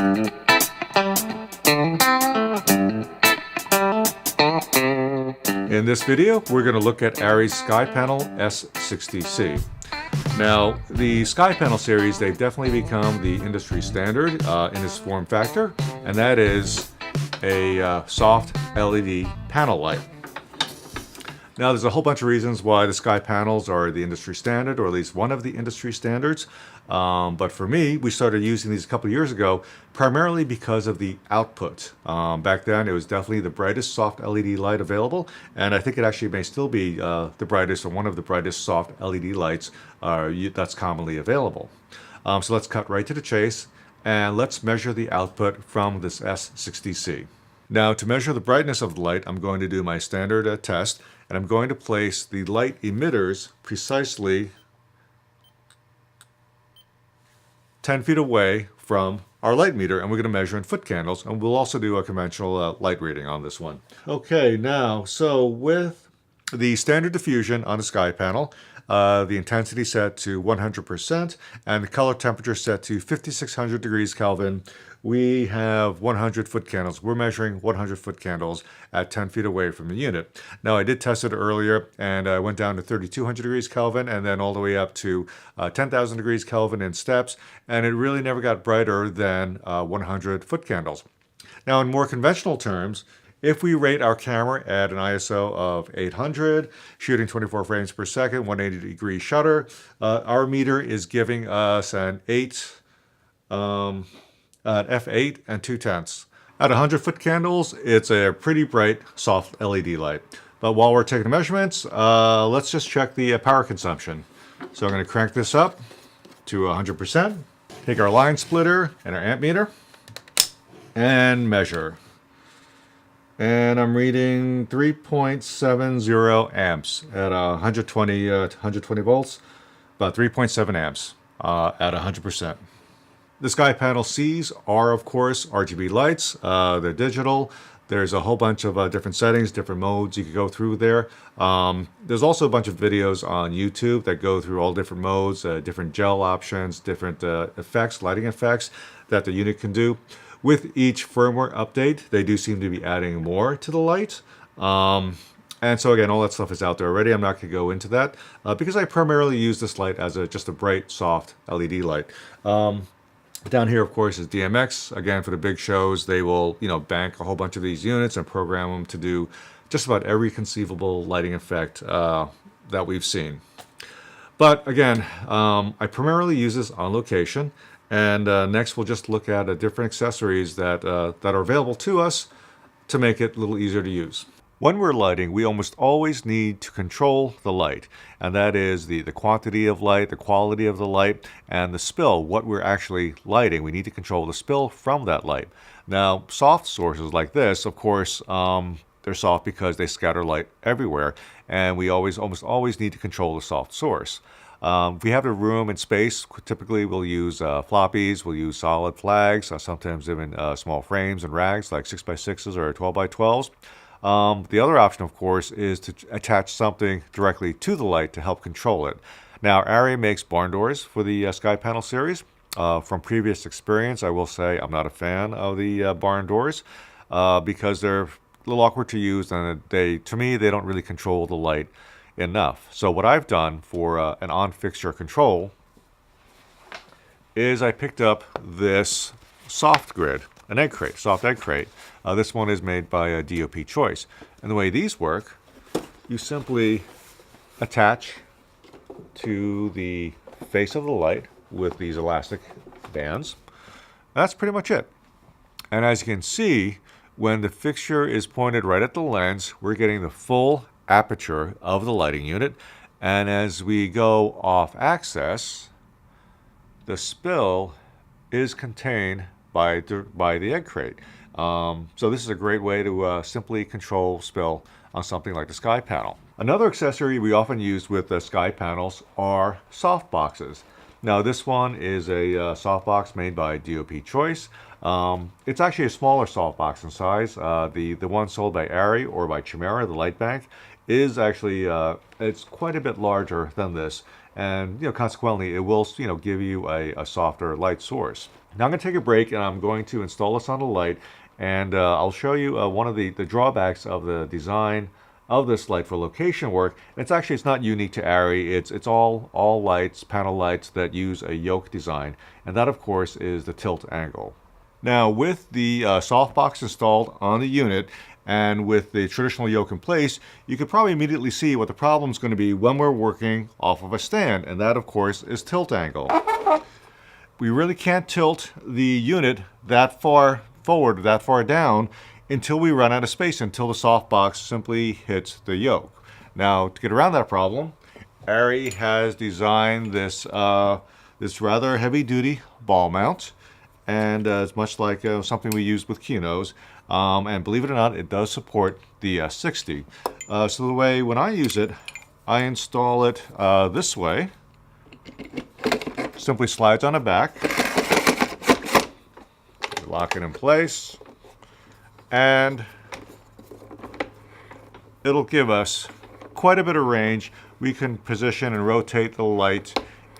In this video, we're going to look at Arri Skypanel S60-C. Now, the Skypanel series, they've definitely become the industry standard in its form factor, and that is a soft LED panel light. Now, there's a whole bunch of reasons why the Sky panels are the industry standard, or at least one of the industry standards. But for me, we started using these a couple of years ago, primarily because of the output. Back then, it was definitely the brightest soft LED light available, and I think it actually may still be the brightest, or one of the brightest soft LED lights that's commonly available. So let's cut right to the chase, and let's measure the output from this S60-C. Now, to measure the brightness of the light, I'm going to do my standard test, and I'm going to place the light emitters precisely 10 feet away from our light meter, and we're going to measure in foot candles, and we'll also do a conventional light reading on this one. Okay, now, so with the standard diffusion on the Sky panel, the intensity set to 100%, and the color temperature set to 5600 degrees Kelvin, we have 100 foot candles. We're measuring 100 foot candles at 10 feet away from the unit. Now, I did test it earlier, and I went down to 3200 degrees Kelvin, and then all the way up to 10,000 degrees Kelvin in steps, and it really never got brighter than 100 foot candles. Now, in more conventional terms, if we rate our camera at an ISO of 800, shooting 24 frames per second, 180 degree shutter, our meter is giving us an 8, f8 and 2/10. At 100 foot candles, it's a pretty bright, soft LED light. But while we're taking the measurements, let's just check the power consumption. So I'm going to crank this up to 100%, take our line splitter and our amp meter, and measure. And I'm reading 3.70 amps at 120 volts, about 3.7 amps at 100%. The Sky Panel Cs are, of course, RGB lights. They're digital. There's a whole bunch of different settings, different modes you can go through there. There's also a bunch of videos on YouTube that go through all different modes, different gel options, different effects, lighting effects that the unit can do. With each firmware update, they do seem to be adding more to the light. And so again, all that stuff is out there already. I'm not going to go into that because I primarily use this light as just a bright, soft LED light. Down here, of course, is DMX. Again, for the big shows, they will, bank a whole bunch of these units and program them to do just about every conceivable lighting effect that we've seen. But again, I primarily use this on location. And next, we'll just look at different accessories that are available to us to make it a little easier to use. When we're lighting, we almost always need to control the light, and that is the quantity of light, the quality of the light, and the spill, what we're actually lighting. We need to control the spill from that light. Now, soft sources like this, of course, they're soft because they scatter light everywhere, and we almost always need to control the soft source. If we have the room and space, typically we'll use floppies, we'll use solid flags, sometimes even small frames and rags like 6x6s or 12x12s. The other option, of course, is to attach something directly to the light to help control it. Now, Arri makes barn doors for the Sky Panel series. From previous experience, I will say I'm not a fan of the barn doors because they're a little awkward to use, and to me, they don't really control the light enough. So what I've done for an on-fixture control is I picked up this soft grid, an egg crate, soft egg crate. This one is made by DOP Choice. And the way these work, you simply attach to the face of the light with these elastic bands. That's pretty much it. And as you can see, when the fixture is pointed right at the lens, we're getting the full aperture of the lighting unit. And as we go off axis, the spill is contained by the egg crate. So this is a great way to simply control spill on something like the Sky Panel. Another accessory we often use with the Sky Panels are soft boxes. Now this one is a soft box made by DOP Choice. It's actually a smaller soft box in size. The one sold by Arri or by Chimera, the light bank, is actually it's quite a bit larger than this, and consequently it will give you a softer light source. Now I'm going to take a break and I'm going to install this on the light, and I'll show you one of the drawbacks of the design of this light for location work. And it's not unique to Arri. It's all lights, panel lights that use a yoke design, and that of course is the tilt angle. Now with the softbox installed on the unit and with the traditional yoke in place, you could probably immediately see what the problem is going to be when we're working off of a stand, and that of course is tilt angle. We really can't tilt the unit that far forward, that far down, until we run out of space, until the softbox simply hits the yoke. Now, to get around that problem, Arri has designed this this rather heavy-duty ball mount, and it's much like something we use with Kinos. And believe it or not, it does support the 60. So the way when I use it, I install it this way. Simply slides on the back, lock it in place, and it'll give us quite a bit of range. We can position and rotate the light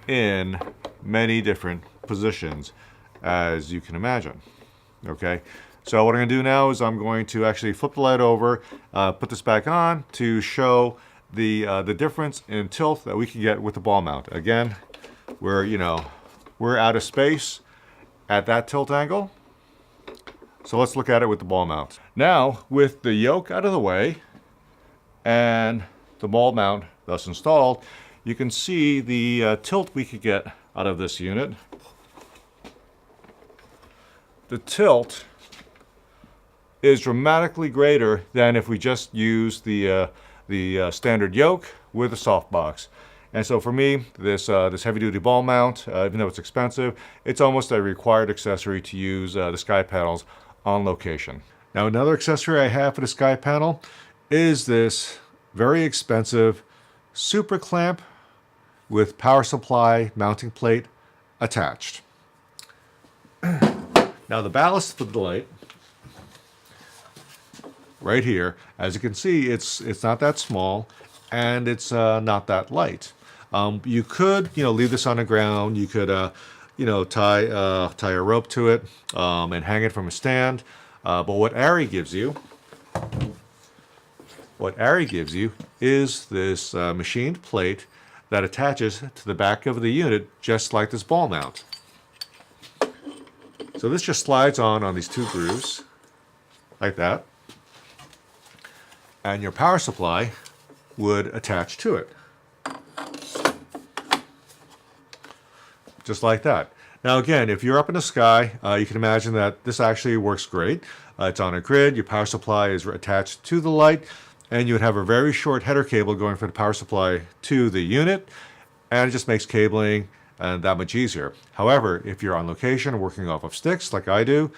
in many different positions, as you can imagine. Okay, so what I'm going to do now is I'm going to actually flip the light over, put this back on to show the difference in tilt that we can get with the ball mount. Again, we're out of space at that tilt angle. So let's look at it with the ball mount. Now, with the yoke out of the way and the ball mount thus installed, you can see the tilt we could get out of this unit. The tilt is dramatically greater than if we just use the standard yoke with a softbox. And so for me, this heavy-duty ball mount, even though it's expensive, it's almost a required accessory to use the sky panels on location. Now another accessory I have for the sky panel is this very expensive super clamp with power supply mounting plate attached. Now the ballast for the light, right here, as you can see, it's not that small and it's not that light. You could, leave this on the ground. You could, tie a rope to it and hang it from a stand. But what Arri gives you is this machined plate that attaches to the back of the unit, just like this ball mount. So this just slides on these two grooves, like that, and your power supply would attach to it. Just like that. Now again, if you're up in the sky, you can imagine that this actually works great. It's on a grid, your power supply is attached to the light, and you would have a very short header cable going from the power supply to the unit, and it just makes cabling that much easier. However, if you're on location working off of sticks like I do,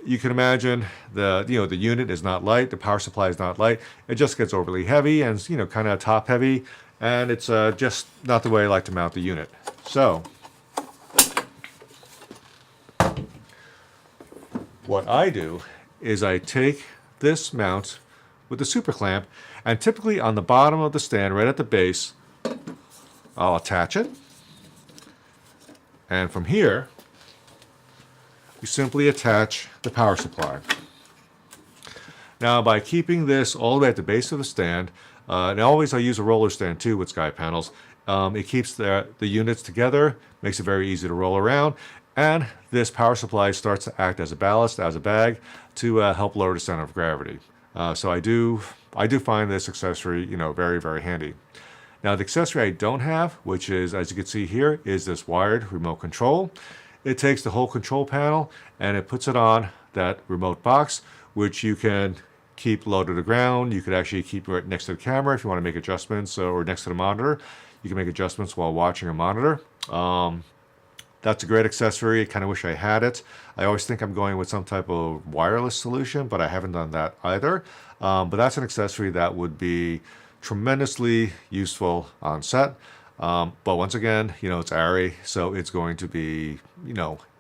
you can imagine the unit is not light, the power supply is not light, it just gets overly heavy and kind of top heavy, and it's just not the way I like to mount the unit. So what I do is I take this mount with the super clamp, and typically on the bottom of the stand, right at the base, I'll attach it. And from here, you simply attach the power supply. Now, by keeping this all the way at the base of the stand, and always I use a roller stand too with sky panels, it keeps the units together, makes it very easy to roll around, and this power supply starts to act as a ballast, as a bag, to help lower the center of gravity. So I do find this accessory, very, very handy. Now the accessory I don't have, which is, as you can see here, is this wired remote control. It takes the whole control panel and it puts it on that remote box, which you can keep low to the ground. You could actually keep it right next to the camera if you want to make adjustments, or next to the monitor. You can make adjustments while watching a monitor. That's a great accessory. I kind of wish I had it. I always think I'm going with some type of wireless solution, but I haven't done that either. But that's an accessory that would be tremendously useful on set. But once again, it's Arri, so it's going to be,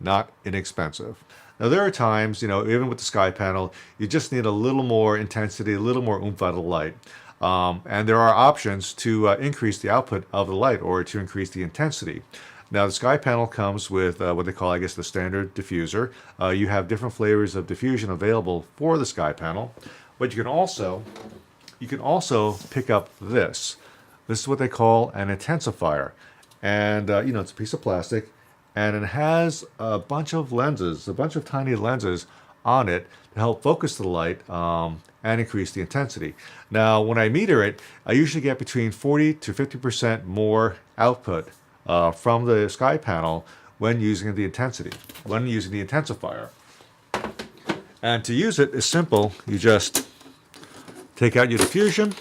not inexpensive. Now there are times, even with the sky panel, you just need a little more intensity, a little more oomph out of the light. And there are options to increase the output of the light or to increase the intensity. Now the Skypanel comes with what they call, I guess, the standard diffuser. You have different flavors of diffusion available for the Skypanel, but you can also pick up this. This is what they call an intensifier, and it's a piece of plastic, and it has a bunch of lenses, a bunch of tiny lenses on it to help focus the light and increase the intensity. Now, when I meter it, I usually get between 40 to 50% more output from the Skypanel when using the intensifier. And to use it is simple. You just take out your diffusion,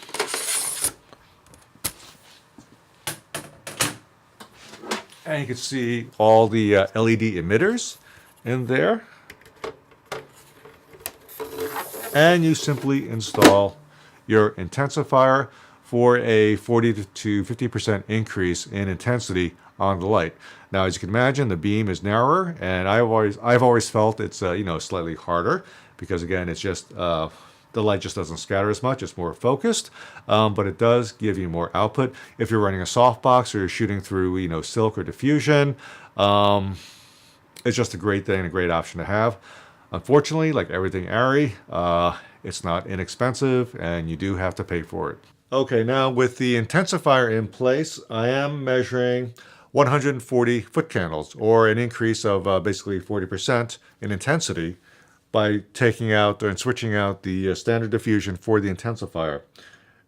and you can see all the LED emitters in there. And you simply install your intensifier for a 40 to 50% increase in intensity on the light. Now, as you can imagine, the beam is narrower, and I've always felt it's slightly harder because, again, it's just the light just doesn't scatter as much. It's more focused, but it does give you more output. If you're running a softbox or you're shooting through silk or diffusion, it's just a great thing, a great option to have. Unfortunately, like everything Arri, it's not inexpensive, and you do have to pay for it. Okay, now with the intensifier in place, I am measuring 140 foot candles, or an increase of basically 40% in intensity by taking out and switching out the standard diffusion for the intensifier.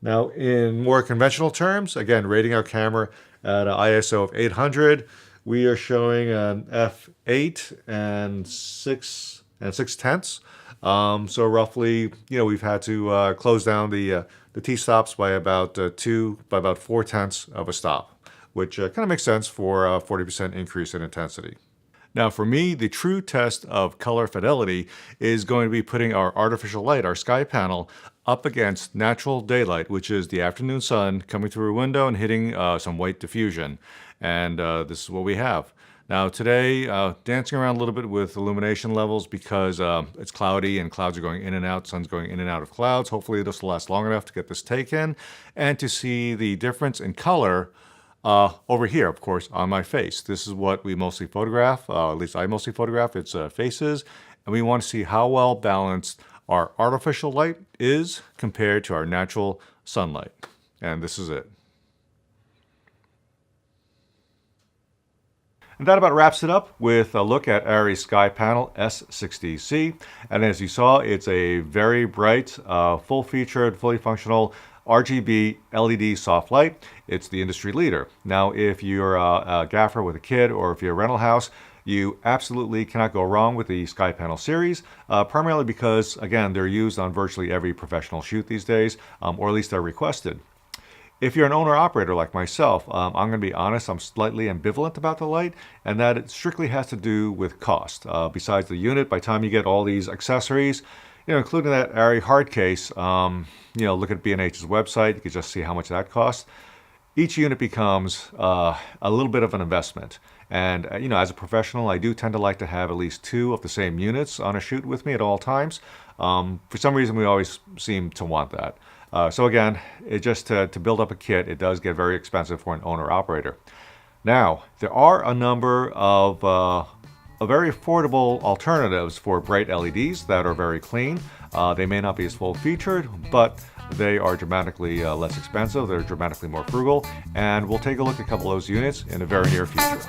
Now, in more conventional terms, again, rating our camera at an ISO of 800, we are showing an f8 and 6/10. So roughly, we've had to close down the T-stops by about 4/10 of a stop, which kind of makes sense for a 40% increase in intensity. Now, for me, the true test of color fidelity is going to be putting our artificial light, our Skypanel, up against natural daylight, which is the afternoon sun coming through a window and hitting some white diffusion. And this is what we have. Now today, dancing around a little bit with illumination levels because it's cloudy and clouds are going in and out, sun's going in and out of clouds. Hopefully this will last long enough to get this taken and to see the difference in color over here, of course, on my face. This is what we mostly photograph, at least I mostly photograph, it's faces, and we want to see how well balanced our artificial light is compared to our natural sunlight. And this is it. And that about wraps it up with a look at Arri Skypanel S60-C. And as you saw, it's a very bright, full-featured, fully functional RGB LED soft light. It's the industry leader. Now, if you're a gaffer with a kid or if you're a rental house, you absolutely cannot go wrong with the Skypanel series, primarily because, again, they're used on virtually every professional shoot these days, or at least they're requested. If you're an owner-operator like myself, I'm going to be honest, I'm slightly ambivalent about the light, and that it strictly has to do with cost. Besides the unit, by the time you get all these accessories, including that Arri hard case, look at B&H's website, you can just see how much that costs. Each unit becomes a little bit of an investment. And, as a professional, I do tend to like to have at least 2 of the same units on a shoot with me at all times. For some reason, we always seem to want that. So again, it just to build up a kit, it does get very expensive for an owner-operator. Now, there are a number of very affordable alternatives for bright LEDs that are very clean. They may not be as full-featured, but they are dramatically less expensive. They're dramatically more frugal, and we'll take a look at a couple of those units in the very near future.